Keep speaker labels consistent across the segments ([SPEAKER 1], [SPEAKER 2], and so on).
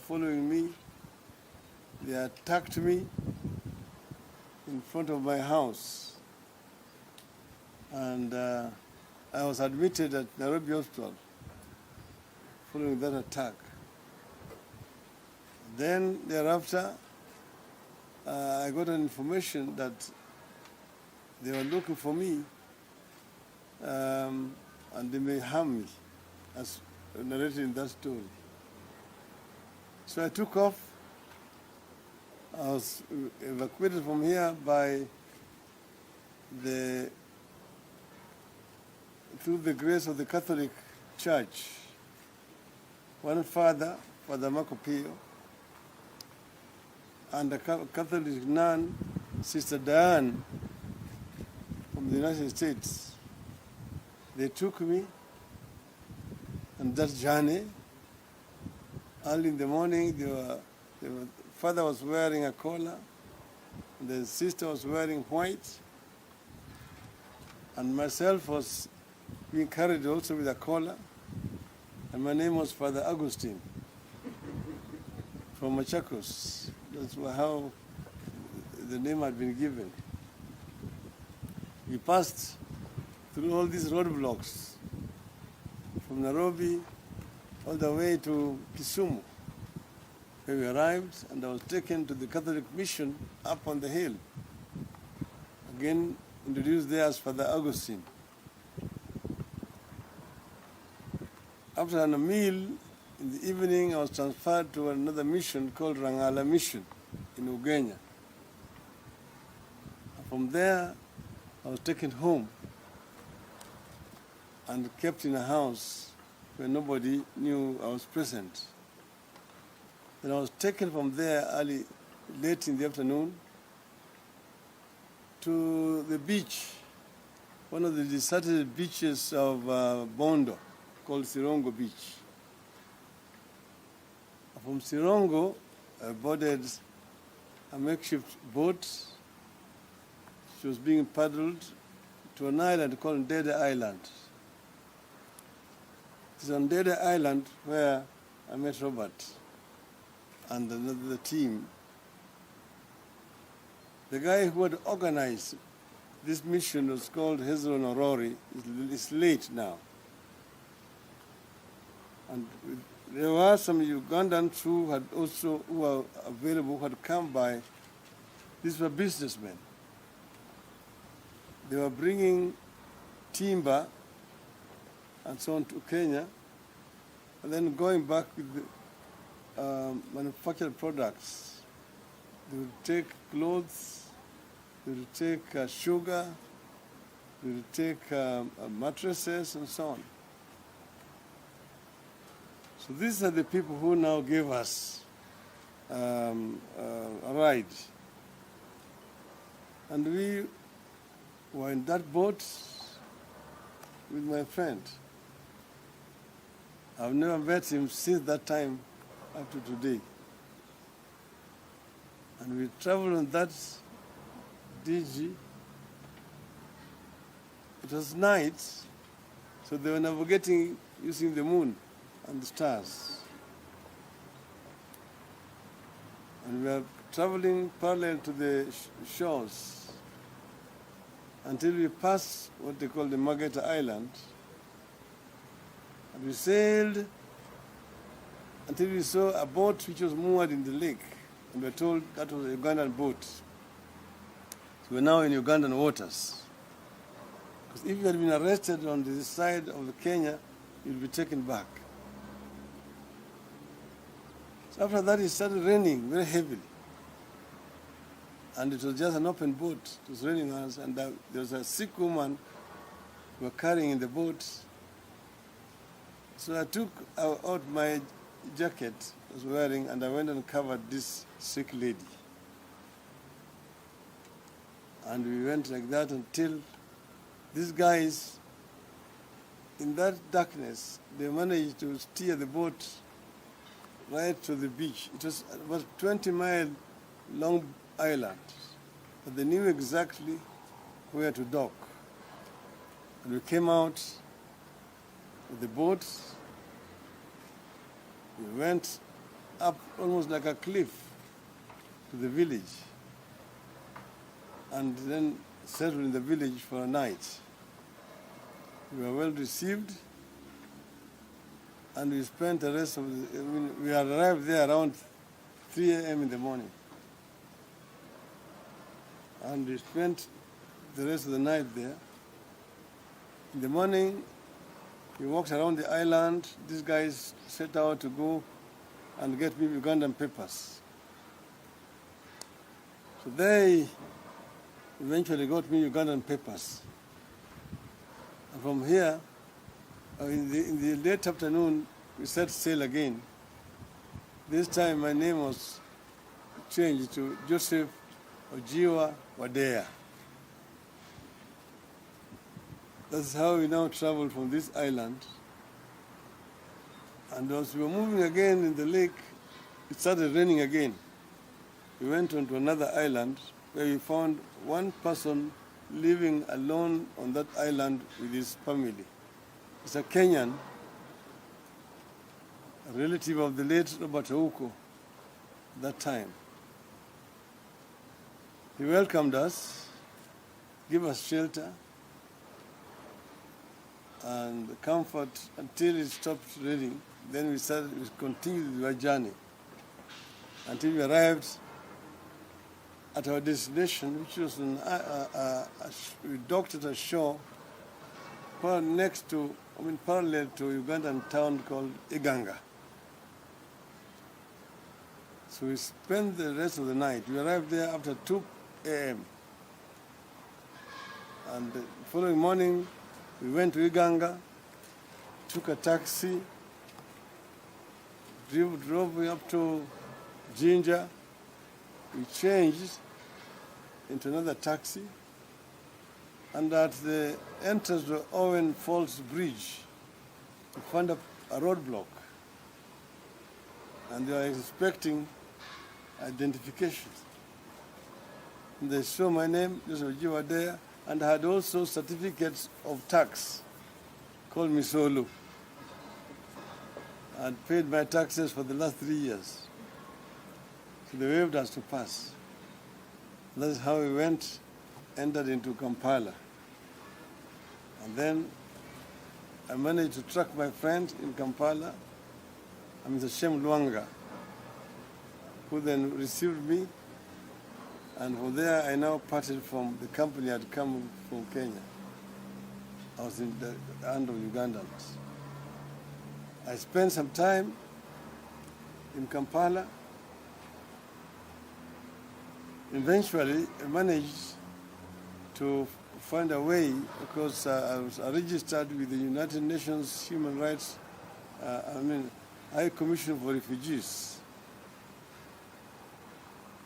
[SPEAKER 1] following me. They attacked me in front of my house. And I was admitted at Nairobi Hospital following that attack. Then thereafter, I got an information that they were looking for me and they may harm me, as narrated in that story. So I took off. I was evacuated from here through the grace of the Catholic Church. One father, Father Marco Pio, and a Catholic nun, Sister Diane, from the United States. They took me on that journey. Early in the morning, the father was wearing a collar, and the sister was wearing white, and myself was being carried also with a collar, and my name was Father Augustine from Machakos. That's how the name had been given. We passed through all these roadblocks from Nairobi all the way to Kisumu, where we arrived, and I was taken to the Catholic mission up on the hill. Again, introduced there as Father Augustine. After a meal in the evening, I was transferred to another mission called Rangala Mission in Uganda. From there, I was taken home and kept in a house where nobody knew I was present. Then I was taken from there late in the afternoon to the beach, one of the deserted beaches of Bondo, called Sirongo Beach. From Sirongo, I boarded a makeshift boat. She was being paddled to an island called Dede Island. It's on Dede Island where I met Robert and the team. The guy who had organized this mission was called Hezron Orori. He's late now. And there were some Ugandans who were available, who had come by. These were businessmen. They were bringing timber and so on to Kenya, and then going back with the manufactured products. They would take clothes, they would take sugar, they would take mattresses and so on. So these are the people who now gave us a ride. And we were in that boat with my friend. I've never met him since that time up to today. And we traveled on that DG. It was night, so they were navigating using the moon and the stars. And we were traveling parallel to the shores until we passed what they call the Margate Island. And we sailed until we saw a boat which was moored in the lake. And we were told that was a Ugandan boat. So we're now in Ugandan waters. Because if you had been arrested on the side of Kenya, you'd be taken back. So after that, it started raining very heavily. And it was just an open boat. It was raining on us, and there was a sick woman we were carrying in the boat. So I took out my jacket I was wearing, and I went and covered this sick lady. And we went like that until these guys, in that darkness, they managed to steer the boat right to the beach. It was about 20-mile long island, but they knew exactly where to dock. And we came out with the boat. We went up almost like a cliff to the village, and then settled in the village for a night. We were well received, and we spent the rest of the, we arrived there around 3 a.m. in the morning. And we spent the rest of the night there. In the morning, we walked around the island. These guys set out to go and get me Ugandan papers. So they eventually got me Ugandan papers. And from here, in the late afternoon, we set sail again. This time my name was changed to Joseph Ojiwa Wadea. That's how we now travel from this island. And as we were moving again in the lake, it started raining again. We went on to another island where we found one person living alone on that island with his family. It's a Kenyan, a relative of the late Robert Ouko at that time. He welcomed us, gave us shelter and comfort until it stopped raining. Then we continued our journey until we arrived at our destination, which was we docked at a shore parallel to a Ugandan town called Iganga. So we spent the rest of the night. We arrived there after 2 a.m. And the following morning, we went to Uganda, took a taxi, drove up to Jinja. We changed into another taxi, and at the entrance to Owen Falls Bridge, we found a roadblock, and they were expecting identification. And they saw my name, Joseph Ojiwa there, and I had also certificates of tax called Misolu. I had paid my taxes for the last 3 years. So they waived us to pass. That's how we entered into Kampala. And then I managed to track my friend in Kampala, Mr. Shem Luanga, who then received me. And from there, I now parted from the company I had come from Kenya. I was in the hand of Ugandans. I spent some time in Kampala. Eventually, I managed to find a way, because I was registered with the United Nations Human Rights, High Commission for Refugees.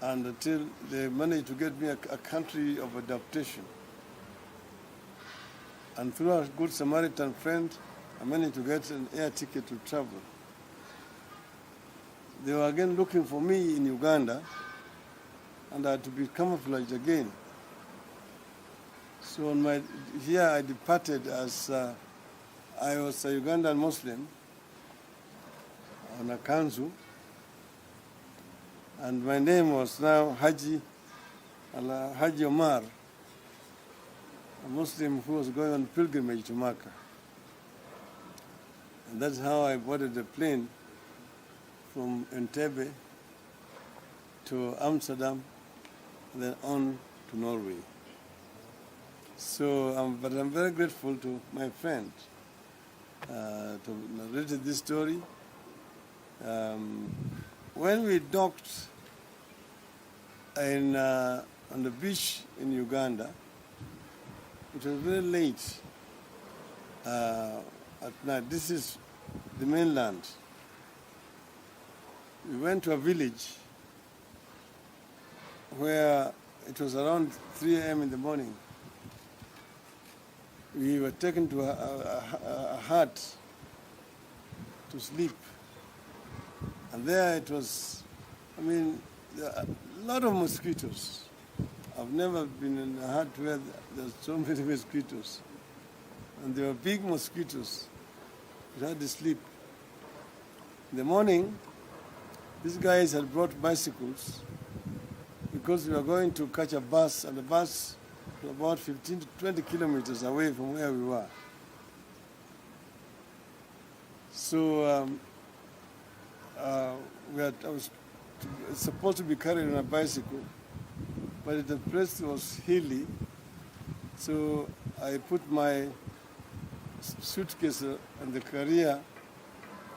[SPEAKER 1] And until they managed to get me a country of adaptation. And through a good Samaritan friend, I managed to get an air ticket to travel. They were again looking for me in Uganda, and I had to be camouflaged again. So here I departed as I was a Ugandan Muslim on a kanzu, and my name was now Haji Omar, a Muslim who was going on pilgrimage to Makkah. And that's how I boarded the plane from Entebbe to Amsterdam, and then on to Norway. So, but I'm very grateful to my friend to narrate this story. When we docked on the beach in Uganda, it was very late at night. This is the mainland. We went to a village where it was around 3 a.m. in the morning. We were taken to a hut to sleep. And there it was, there are a lot of mosquitoes. I've never been in a hut where there's so many mosquitoes. And they were big mosquitoes. We had to sleep. In the morning, these guys had brought bicycles because we were going to catch a bus, and the bus was about 15 to 20 kilometers away from where we were. So I was supposed to be carried on a bicycle, but the place was hilly, so I put my suitcase on the carrier,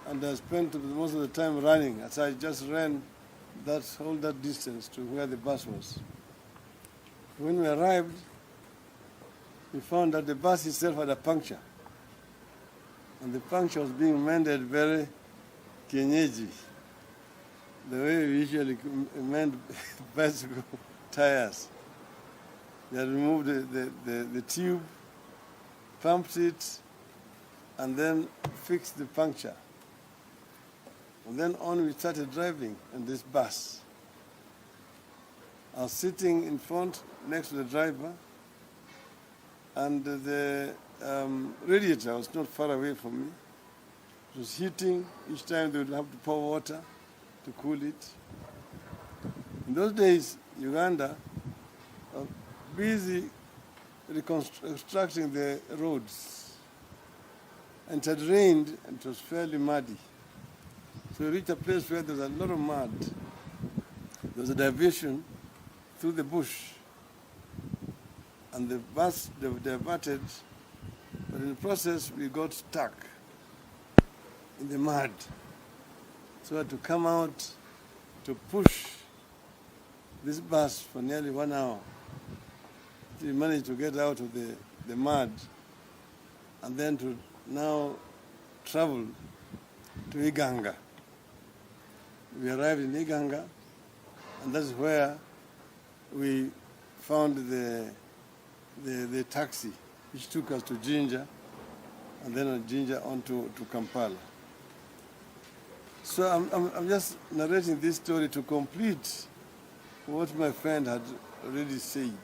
[SPEAKER 1] and I spent most of the time running, as I just ran all that distance to where the bus was. When we arrived, we found that the bus itself had a puncture, and the puncture was being mended very kienyeji, the way we usually mend bicycle tires. They had removed the tube, pumped it, and then fixed the puncture. And then on we started driving in this bus. I was sitting in front next to the driver, and the radiator was not far away from me. It was heating. Each time they would have to pour water to cool it. In those days, Uganda was busy reconstructing the roads. And it had rained, and it was fairly muddy. So we reached a place where there was a lot of mud. There was a diversion through the bush, and the bus diverted, but in the process we got stuck in the mud. So we had to come out to push this bus for nearly 1 hour. We managed to get out of the mud, and then to now travel to Uganda. We arrived in Uganda, and that's where we found the taxi, which took us to Jinja, and then on Jinja on to Kampala. So I'm just narrating this story to complete what my friend had already said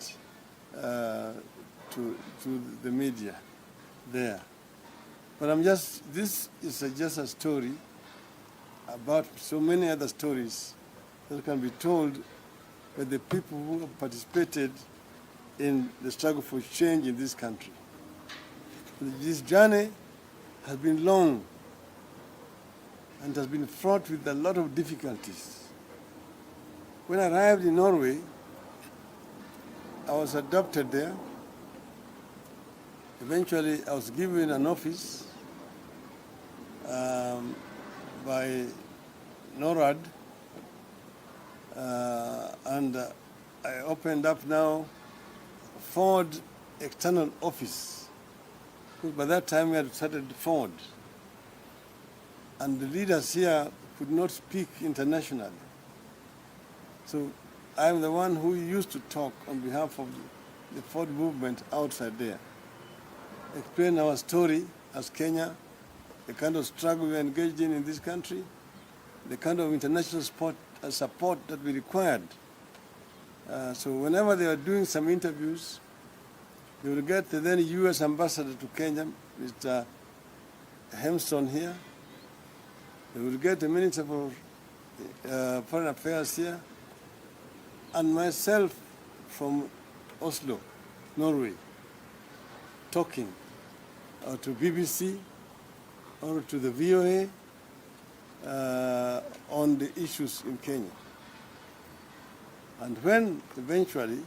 [SPEAKER 1] to the media there. But this is just a story about so many other stories that can be told by the people who have participated in the struggle for change in this country. This journey has been long and has been fraught with a lot of difficulties. When I arrived in Norway, I was adopted there. Eventually, I was given an office by NORAD, and I opened up now Ford external office. Because by that time we had started Ford, and the leaders here could not speak internationally. So I'm the one who used to talk on behalf of the Ford movement outside there, explain our story as Kenya, the kind of struggle we are engaged in this country, the kind of international support that we required. So whenever they were doing some interviews, they would get the then U.S. ambassador to Kenya, Mr. Hemston here. They would get the Minister for Foreign Affairs here, and myself from Oslo, Norway, talking to BBC or to the VOA on the issues in Kenya. And when eventually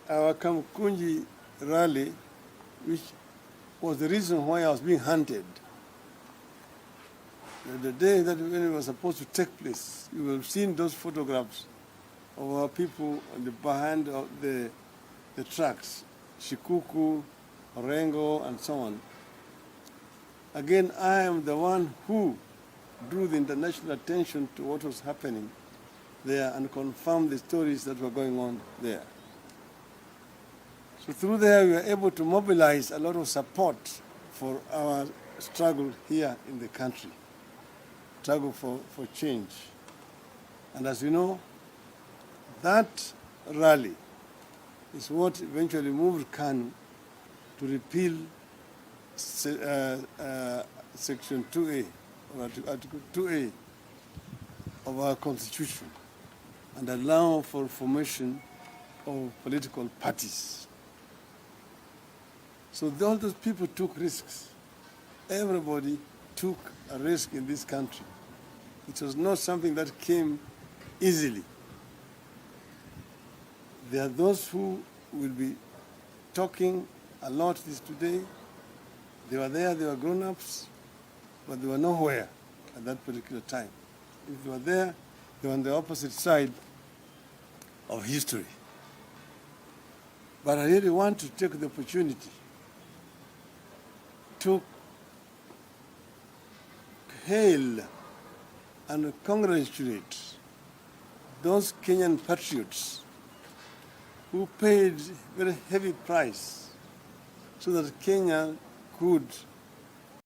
[SPEAKER 1] our Kamkunji rally, which was the reason why I was being hunted, the day that when it was supposed to take place, you will have seen those photographs of our people behind the trucks, Shikuku, Orengo, and so on. Again, I am the one who drew the international attention to what was happening there and confirmed the stories that were going on there. So through there, we were able to mobilize a lot of support for our struggle here in the country, struggle for change. And as you know, that rally is what eventually moved KANU to repeal Section 2A, or Article 2A of our constitution and allow for formation of political parties. So all those people took risks. Everybody took a risk in this country. It was not something that came easily. There are those who will be talking a lot this today. They were there, they were grown-ups, but they were nowhere at that particular time. If they were there, they were on the opposite side of history. But I really want to take the opportunity to hail and congratulate those Kenyan patriots who paid very heavy price so that Kenya could